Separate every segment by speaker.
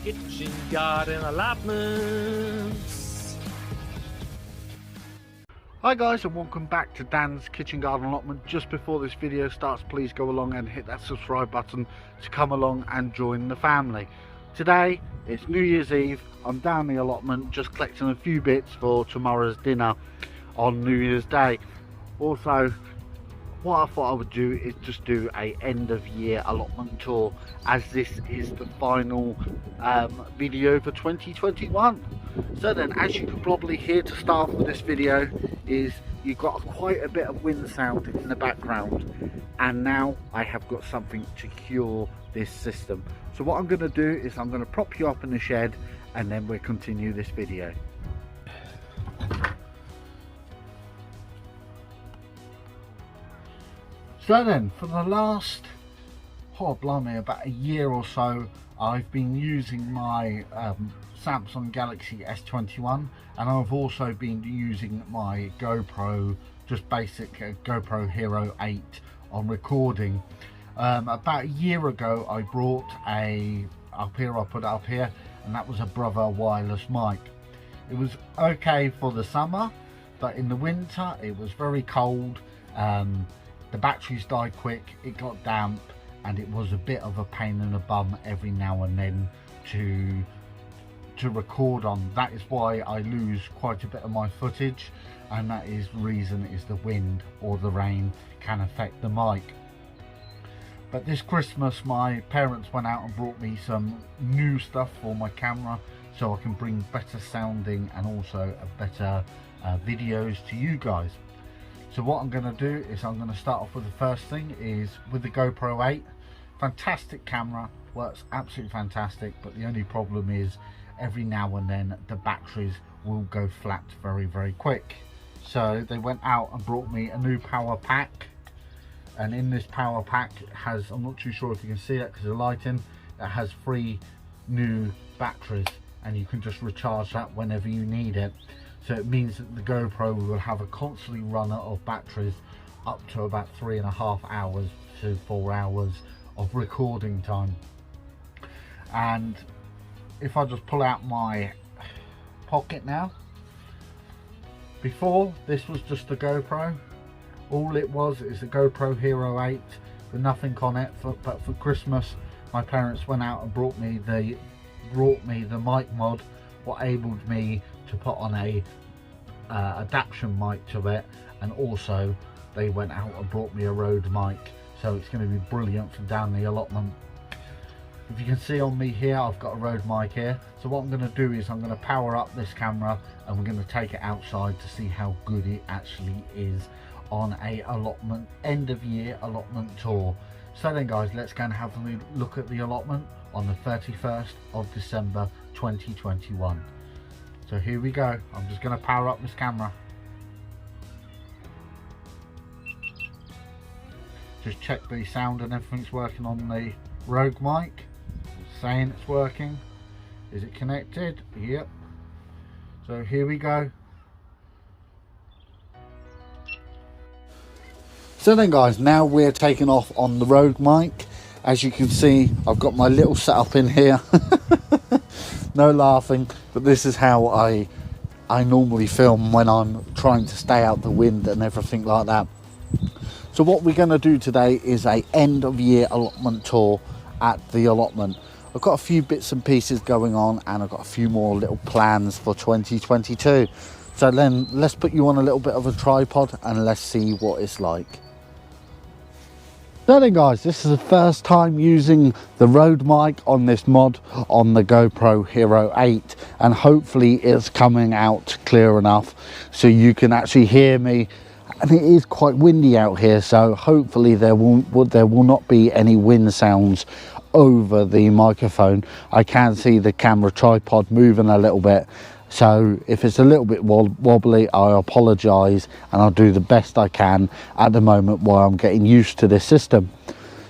Speaker 1: Kitchen garden allotments.
Speaker 2: Hi guys, and welcome back to Dan's Kitchen Garden Allotment. Just before this video starts, please go along and hit that subscribe button to come along and join the family. Today it's New Year's Eve. I'm down the allotment just collecting a few bits for tomorrow's dinner on New Year's Day. Also, what I thought I would do is just do a end of year allotment tour, as this is the final video for 2021. So then, as you can probably hear to start with this video, is you've got quite a bit of wind sound in the background, and now I have got something to cure this system. So what I'm going to do is I'm going to prop you up in the shed, and then we'll continue this video. So then, for the last, blimey, about a year or so, I've been using my Samsung Galaxy S21, and I've also been using my GoPro, just basic GoPro Hero 8 on recording. About a year ago, I brought I'll put it up here, and that was a Brother wireless mic. It was okay for the summer, but in the winter, it was very cold. The batteries died quick, it got damp, and it was a bit of a pain in the bum every now and then to record on. That is why I lose quite a bit of my footage, and that is the reason is the wind or the rain can affect the mic. But this Christmas my parents went out and brought me some new stuff for my camera, so I can bring better sounding and also a better videos to you guys. So what I'm going to do is I'm going to start off with the first thing is with the GoPro 8. Fantastic camera, works absolutely fantastic, but the only problem is every now and then the batteries will go flat very quick. So they went out and brought me a new power pack, and in this power pack it has, I'm not too sure if you can see that because of the lighting, it has 3 new batteries, and you can just recharge that whenever you need it. So it means that the GoPro will have a constantly runner of batteries up to about 3.5 hours to 4 hours of recording time. And if I just pull out my pocket now, before this was just the GoPro. All it was is the GoPro Hero 8 with nothing on it. But for Christmas, my parents went out and brought me the mic mod, what enabled me to put on a adaptation mic to it, and also they went out and brought me a Rode mic, so it's going to be brilliant for down the allotment. If you can see on me here, I've got a Rode mic here. So what I'm going to do is I'm going to power up this camera, and we're going to take it outside to see how good it actually is on a allotment end of year allotment tour. So then guys, let's go and have a look at the allotment on the 31st of December 2021. So here we go. I'm just going to power up this camera. Just check the sound and everything's working on the Rode mic. It's saying it's working. Is it connected? Yep. So here we go. So then guys, now we're taking off on the Rode mic. As you can see, I've got my little setup in here. No laughing, but this is how I normally film when I'm trying to stay out the wind and everything like that. So what we're going to do today is a end of year allotment tour at the allotment. I've got a few bits and pieces going on, and I've got a few more little plans for 2022. So then let's put you on a little bit of a tripod and let's see what it's like. So then guys, this is the first time using the Rode mic on this mod on the GoPro Hero 8, and hopefully it's coming out clear enough so you can actually hear me. And it is quite windy out here, so hopefully there will not be any wind sounds over the microphone. I can see the camera tripod moving a little bit, so if it's a little bit wobbly, I apologise, and I'll do the best I can at the moment while I'm getting used to this system.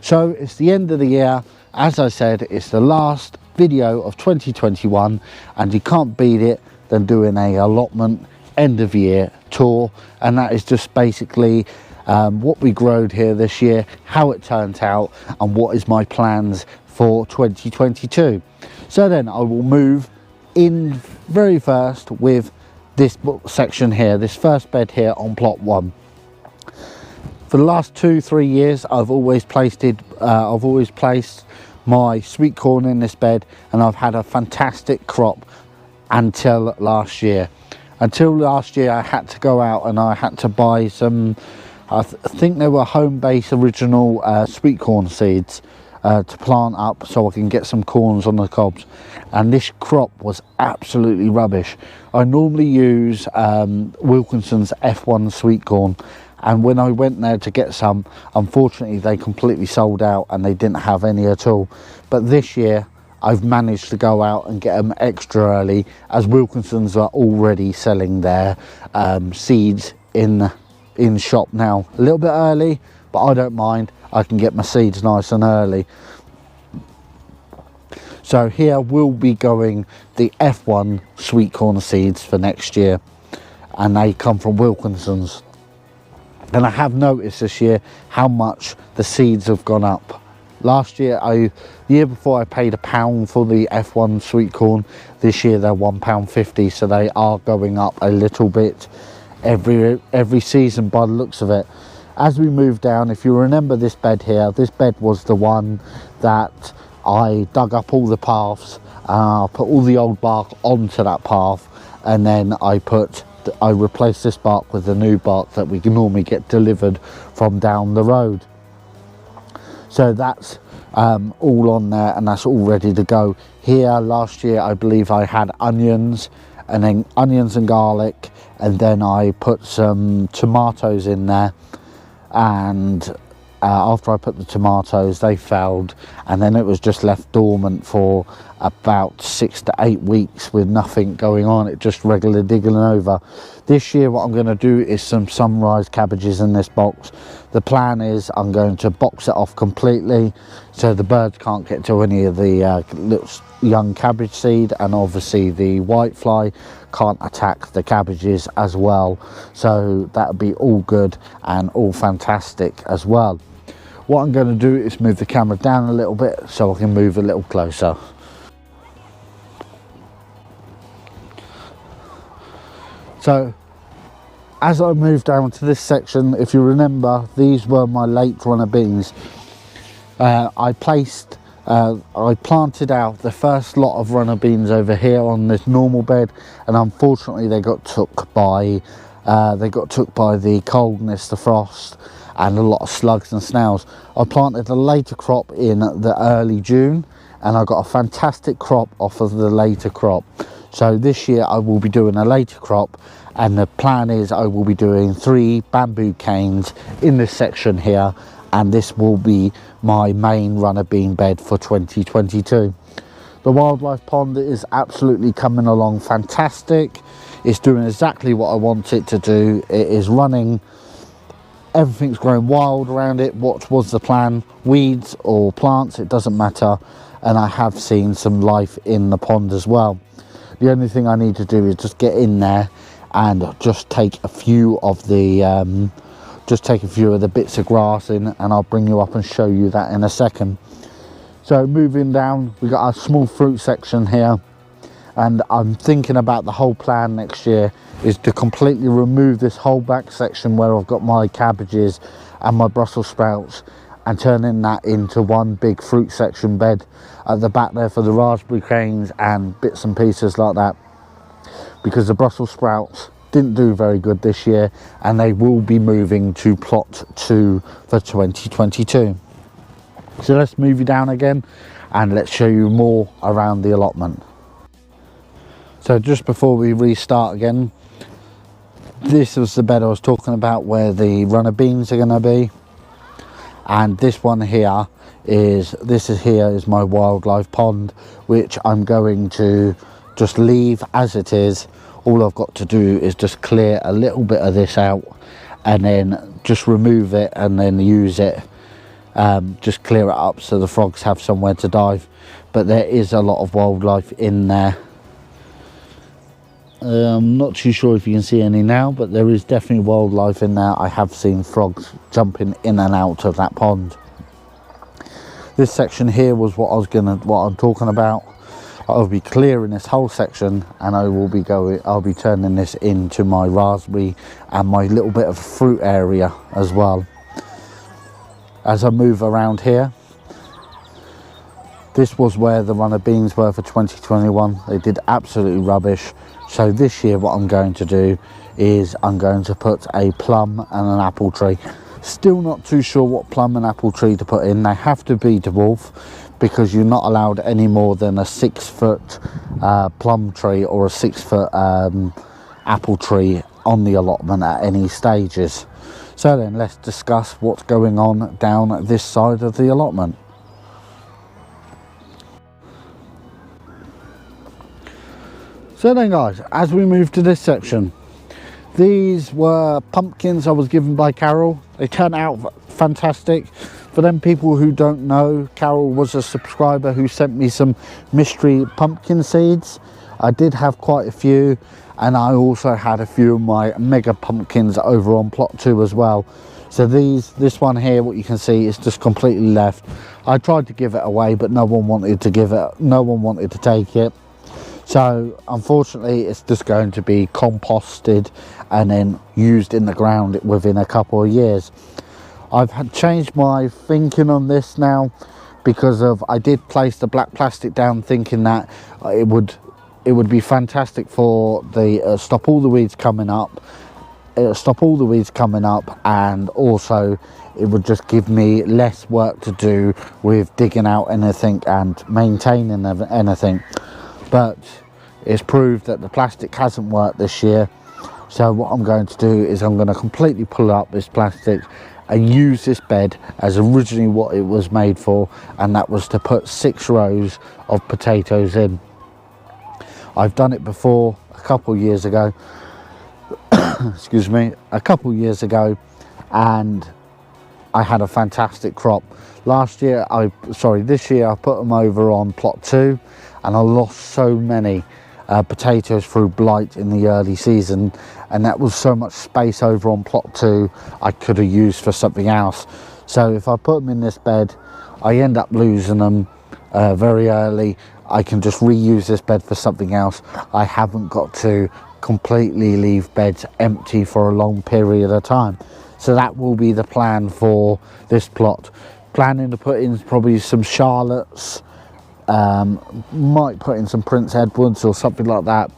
Speaker 2: So it's the end of the year. As I said, it's the last video of 2021, and you can't beat it than doing a allotment end of year tour. And that is just basically what we growed here this year, how it turned out, and what is my plans for 2022. So then I will move in very first with this section here, this first bed here on plot 1. For the last 2-3 years, I've always placed my sweet corn in this bed, and I've had a fantastic crop until last year. Until last year, I had to go out and I had to buy some, I think they were home-based original sweet corn seeds to plant up so I can get some corns on the cobs. And this crop was absolutely rubbish. I normally use Wilkinsons F1 sweet corn, and when I went there to get some, unfortunately they completely sold out and they didn't have any at all. But this year I've managed to go out and get them extra early, as Wilkinsons are already selling their seeds in shop now. A little bit early, but I don't mind. I can get my seeds nice and early. So here will be going the F1 sweet corn seeds for next year, and they come from Wilkinsons. And I have noticed this year how much the seeds have gone up. Last year, the year before, I paid £1 for the F1 sweet corn. This year they're £1.50, so they are going up a little bit every season by the looks of it. As we move down, if you remember this bed here, this bed was the one that I dug up all the paths, put all the old bark onto that path, and then I replaced this bark with the new bark that we can normally get delivered from down the road. So that's all on there, and that's all ready to go. Here last year I believe I had onions, and then onions and garlic, and then I put some tomatoes in there, and after I put the tomatoes they failed, and then it was just left dormant for about 6 to 8 weeks with nothing going on, it just regular digging over. This year what I'm going to do is some sunrise cabbages in this box. The plan is I'm going to box it off completely so the birds can't get to any of the little young cabbage seed, and obviously the whitefly can't attack the cabbages as well. So that'll be all good and all fantastic as well. What I'm going to do is move the camera down a little bit so I can move a little closer. So as I move down to this section, if you remember, these were my late runner beans. I planted out the first lot of runner beans over here on this normal bed, and unfortunately they got took by the coldness, the frost, and a lot of slugs and snails. I planted a later crop in the early June, and I got a fantastic crop off of the later crop. So this year I will be doing a later crop, and the plan is I will be doing 3 bamboo canes in this section here, and this will be my main runner bean bed for 2022. The wildlife pond is absolutely coming along fantastic. It's doing exactly what I want it to do. It is running, everything's growing wild around it. What was the plan? Weeds or plants, it doesn't matter. And I have seen some life in the pond as well. The only thing I need to do is just get in there and just take a few of the bits of grass in, and I'll bring you up and show you that in a second. So moving down, we got our small fruit section here, and I'm thinking about the whole plan next year is to completely remove this whole back section where I've got my cabbages and my Brussels sprouts, and turning that into one big fruit section bed at the back there for the raspberry canes and bits and pieces like that, because the Brussels sprouts didn't do very good this year, and they will be moving to plot 2 for 2022. So let's move you down again and let's show you more around the allotment. So just before we restart again, this was the bed I was talking about where the runner beans are going to be, and this one here is my wildlife pond, which I'm going to just leave as it is. All I've got to do is just clear a little bit of this out, and then just remove it and then use it, just clear it up so the frogs have somewhere to dive. But there is a lot of wildlife in there. I'm not too sure if you can see any now, but there is definitely wildlife in there. I have seen frogs jumping in and out of that pond. This section here was what I'm talking about. I'll be clearing this whole section, and I'll be turning this into my raspberry and my little bit of fruit area as well. As I move around here, this was where the runner beans were for 2021. They did absolutely rubbish. So this year what I'm going to do is I'm going to put a plum and an apple tree. Still not too sure what plum and apple tree to put in. They have to be dwarf, because you're not allowed any more than a 6-foot plum tree or a 6-foot apple tree on the allotment at any stages. So then let's discuss what's going on down this side of the allotment. So then guys, as we move to this section, these were pumpkins I was given by Carol. They turned out fantastic. For them people who don't know, Carol was a subscriber who sent me some mystery pumpkin seeds. I did have quite a few, and I also had a few of my mega pumpkins over on plot 2 as well. So this one here, what you can see, is just completely left. I tried to give it away, but no one wanted to take it. So unfortunately it's just going to be composted and then used in the ground within a couple of years. I've changed my thinking on this now, because I did place the black plastic down thinking that it would be fantastic for the stop all the weeds coming up, and also it would just give me less work to do with digging out anything and maintaining anything. But it's proved that the plastic hasn't worked this year. So what I'm going to do is I'm going to completely pull up this plastic and use this bed as originally what it was made for, and that was to put 6 rows of potatoes in. I've done it before a couple of years ago excuse me, and I had a fantastic crop. This year I put them over on plot 2, and I lost so many potatoes through blight in the early season, and that was so much space over on plot 2 I could have used for something else. So if I put them in this bed, I end up losing them very early. I can just reuse this bed for something else. I haven't got to completely leave beds empty for a long period of time. So that will be the plan for this plot. Planning to put in probably some Charlottes, might put in some Prince Edwards or something like that,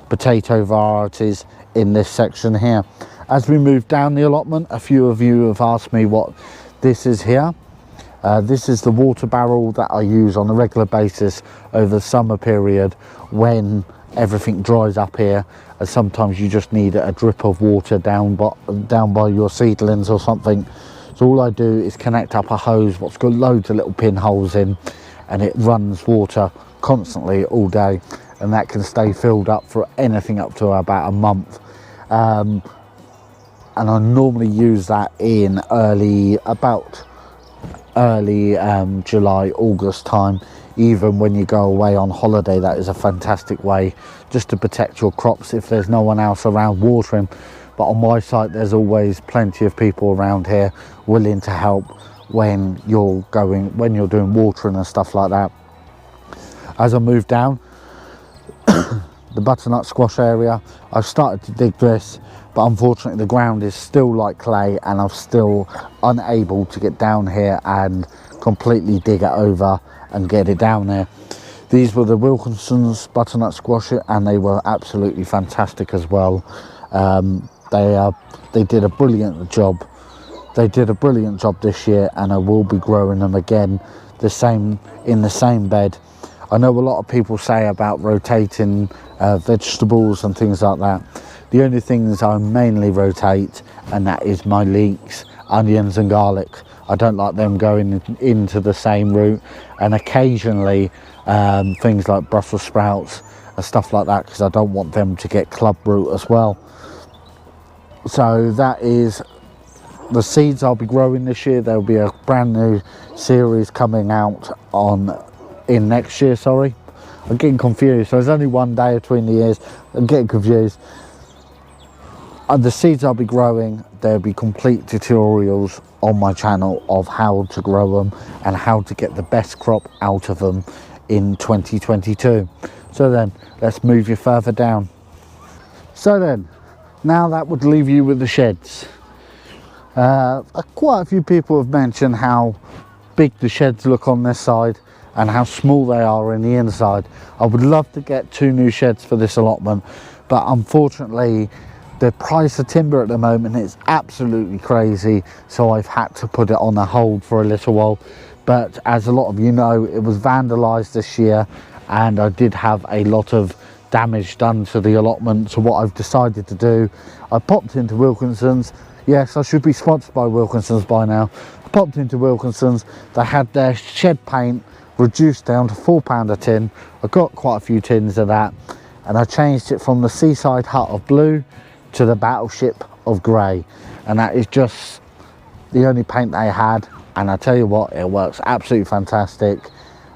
Speaker 2: potato varieties in this section here. As we move down the allotment, a few of you have asked me what this is here. This is the water barrel that I use on a regular basis over the summer period when everything dries up here, and sometimes you just need a drip of water down by your seedlings or something. So all I do is connect up a hose what's got loads of little pinholes in, and it runs water constantly all day, and that can stay filled up for anything up to about a month. And I normally use that in early July, August time. Even when you go away on holiday, that is a fantastic way just to protect your crops if there's no one else around watering. But on my site, there's always plenty of people around here willing to help when you're doing watering and stuff like that. As I move down the butternut squash area, I've started to dig this, but unfortunately the ground is still like clay, and I'm still unable to get down here and completely dig it over and get it down there. These were the Wilkinsons butternut squash, and they were absolutely fantastic as well. They did a brilliant job. They did a brilliant job this year, and I will be growing them again in the same bed. I know a lot of people say about rotating vegetables and things like that. The only things I mainly rotate, and that is my leeks, onions and garlic. I don't like them going into the same root, and occasionally things like Brussels sprouts and stuff like that, because I don't want them to get club root as well. So that is the seeds I'll be growing this year. There'll be a brand new series coming out in next year. Sorry, I'm getting confused. So there's only one day between the years. I'm getting confused. And the seeds I'll be growing, there'll be complete tutorials on my channel of how to grow them and how to get the best crop out of them in 2022. So then let's move you further down. So then, now that would leave you with the sheds. Quite a few people have mentioned how big the sheds look on this side and how small they are in the inside. I would love to get 2 new sheds for this allotment, but unfortunately the price of timber at the moment is absolutely crazy, so I've had to put it on a hold for a little while. But as a lot of you know, it was vandalized this year and I did have a lot of damage done to the allotment. So what I've decided to do, I popped into Wilkinsons. Yes, I should be sponsored by Wilkinsons by now. I popped into Wilkinsons. They had their shed paint reduced down to £4 a tin. I got quite a few tins of that, and I changed it from the Seaside Hut of blue to the Battleship of grey, and that is just the only paint they had. And I tell you what, it works absolutely fantastic,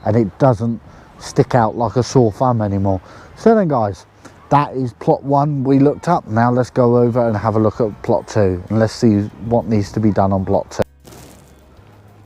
Speaker 2: and it doesn't stick out like a sore thumb anymore. So then guys, that is plot 1 we looked up. Now let's go over and have a look at plot 2 and let's see what needs to be done on plot 2.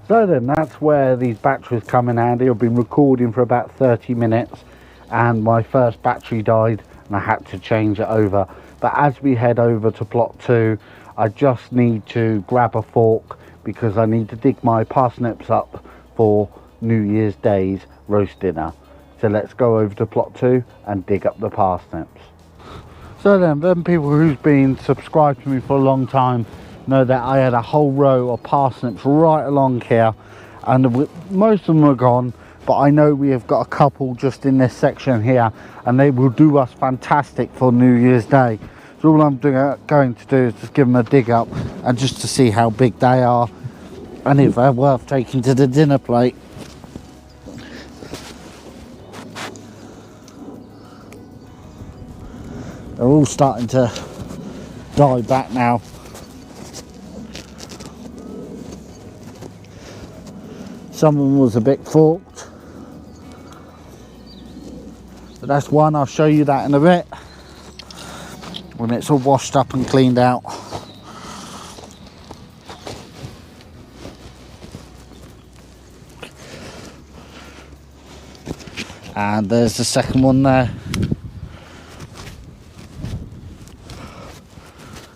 Speaker 2: So then that's where these batteries come in handy. I've been recording for about 30 minutes and my first battery died and I had to change it over. But as we head over to plot 2, I just need to grab a fork because I need to dig my parsnips up for New Year's Day's roast dinner. So let's go over to plot 2 and dig up the parsnips. So then, them people who's been subscribed to me for a long time know that I had a whole row of parsnips right along here, and most of them are gone, but I know we have got a couple just in this section here, and they will do us fantastic for New Year's Day. So all I'm going to do is just give them a dig up and just to see how big they are and if they're worth taking to the dinner plate. They're all starting to die back now. Some of them was a bit forked, but that's one. I'll show you that in a bit when it's all washed up and cleaned out. And there's the second one there.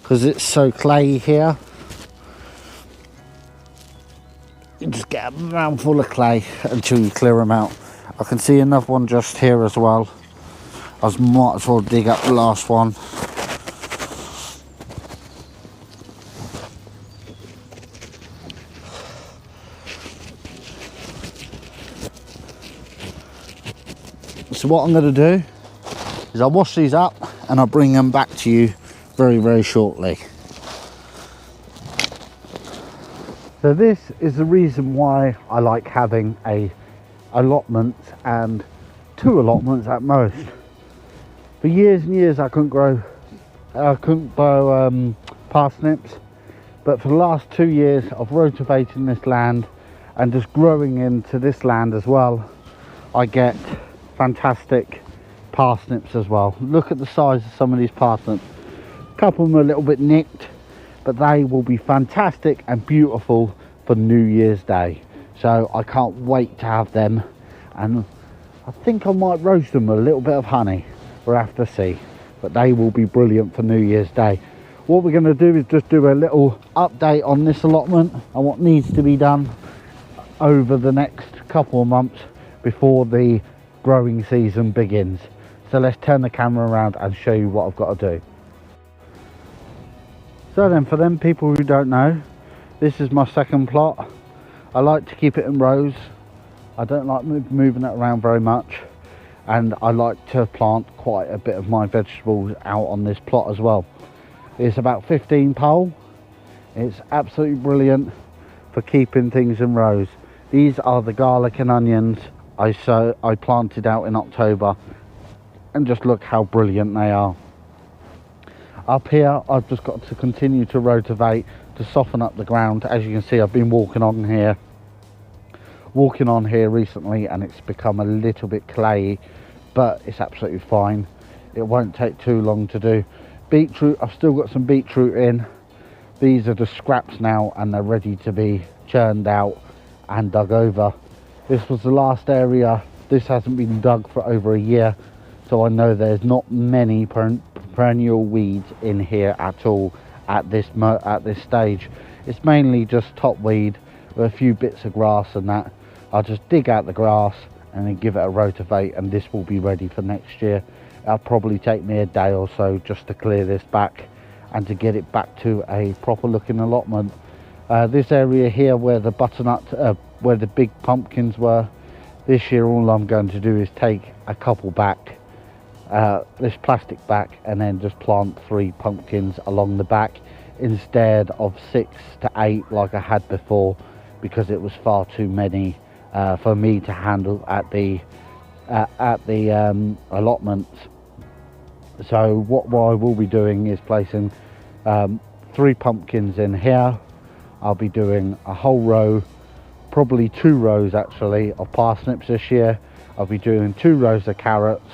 Speaker 2: Because it's so clayey here, you just get a mouthful of clay until you clear them out. I can see another one just here as well. I might as well dig up the last one. So what I'm going to do is I'll wash these up and I'll bring them back to you very shortly. So this is the reason why I like having a allotment and 2 allotments at most. For years and years I couldn't grow parsnips, but for the last 2 years of rotivating this land and just growing into this land as well, I get fantastic parsnips as well. Look at the size of some of these parsnips. A couple of them are a little bit nicked, but they will be fantastic and beautiful for New Year's Day. So I can't wait to have them, and I think I might roast them with a little bit of honey. We'll have to see, but they will be brilliant for New Year's Day. What we're going to do is just do a little update on this allotment and what needs to be done over the next couple of months before the growing season begins. So let's turn the camera around and show you what I've got to do. So then, for them people who don't know, this is my second plot. I like to keep it in rows. I don't like moving it around very much, and I like to plant quite a bit of my vegetables out on this plot as well. It's about 15 pole. It's absolutely brilliant for keeping things in rows. These are the garlic and onions I planted out in October, and just look how brilliant they are. Up here I've just got to continue to rotivate to soften up the ground. As you can see, I've been walking on here recently, and it's become a little bit clayey, but it's absolutely fine. It won't take too long to do. Beetroot, I've still got some beetroot in, These are the scraps now, and they're ready to be churned out and dug over. This was the last area. This hasn't been dug for over a year, so I know there's not many perennial weeds in here at all at this stage. It's mainly just top weed with a few bits of grass and that. I'll just dig out the grass and then give it a rotivate, and this will be ready for next year. It'll probably take me a day or so just to clear this back and to get it back to a proper looking allotment. This area here where the butternut, where the big pumpkins were, this year all I'm going to do is take a couple back, this plastic back, and then just plant 3 pumpkins along the back instead of 6 to 8 like I had before, because it was far too many for me to handle at the allotments. So what I will be doing is placing 3 pumpkins in here. I'll be doing a whole row, probably 2 rows actually, of parsnips this year. I'll be doing 2 rows of carrots.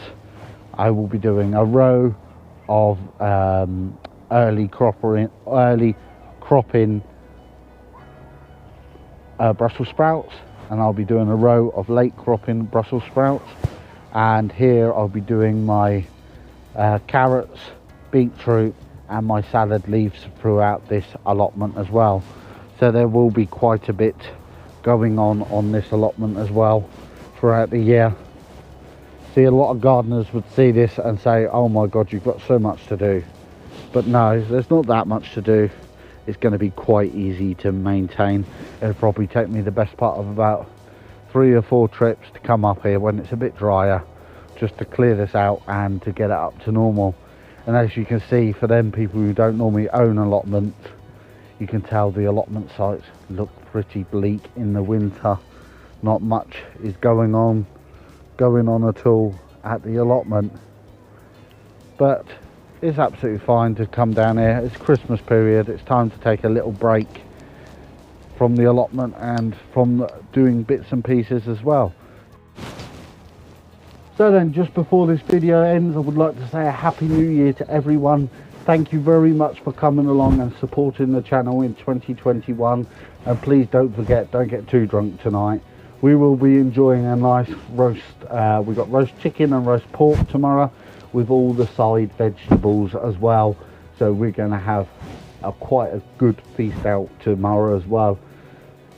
Speaker 2: I will be doing a row of early cropping Brussels sprouts, and I'll be doing a row of late cropping Brussels sprouts. And here I'll be doing my carrots, beetroot, and my salad leaves throughout this allotment as well. So there will be quite a bit going on this allotment as well throughout the year. See, a lot of gardeners would see this and say, oh my god, you've got so much to do. But no, there's not that much to do. It's going to be quite easy to maintain. It'll probably take me the best part of about 3 or 4 trips to come up here when it's a bit drier, just to clear this out and to get it up to normal. And as you can see, for them people who don't normally own allotments, you can tell the allotment sites look pretty bleak in the winter. Not much is going on at all at the allotment, but it's absolutely fine to come down here. It's Christmas period. It's time to take a little break from the allotment and from doing bits and pieces as well. So then, just before this video ends, I would like to say a happy new year to everyone. Thank you very much for coming along and supporting the channel in 2021, and please don't forget, don't get too drunk tonight. We will be enjoying a nice roast. We've got roast chicken and roast pork tomorrow with all the side vegetables as well. So we're going to have quite a good feast out tomorrow as well.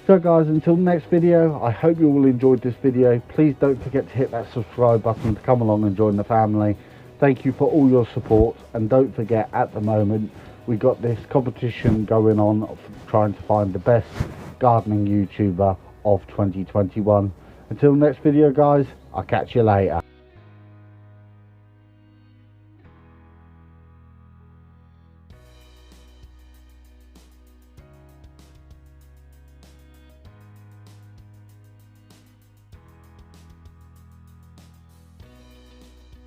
Speaker 2: So guys, until next video, I hope you all enjoyed this video. Please don't forget to hit that subscribe button to come along and join the family. Thank you for all your support, and don't forget, at the moment we got this competition going on of trying to find the best gardening YouTuber of 2021. Until next video guys, I'll catch you later.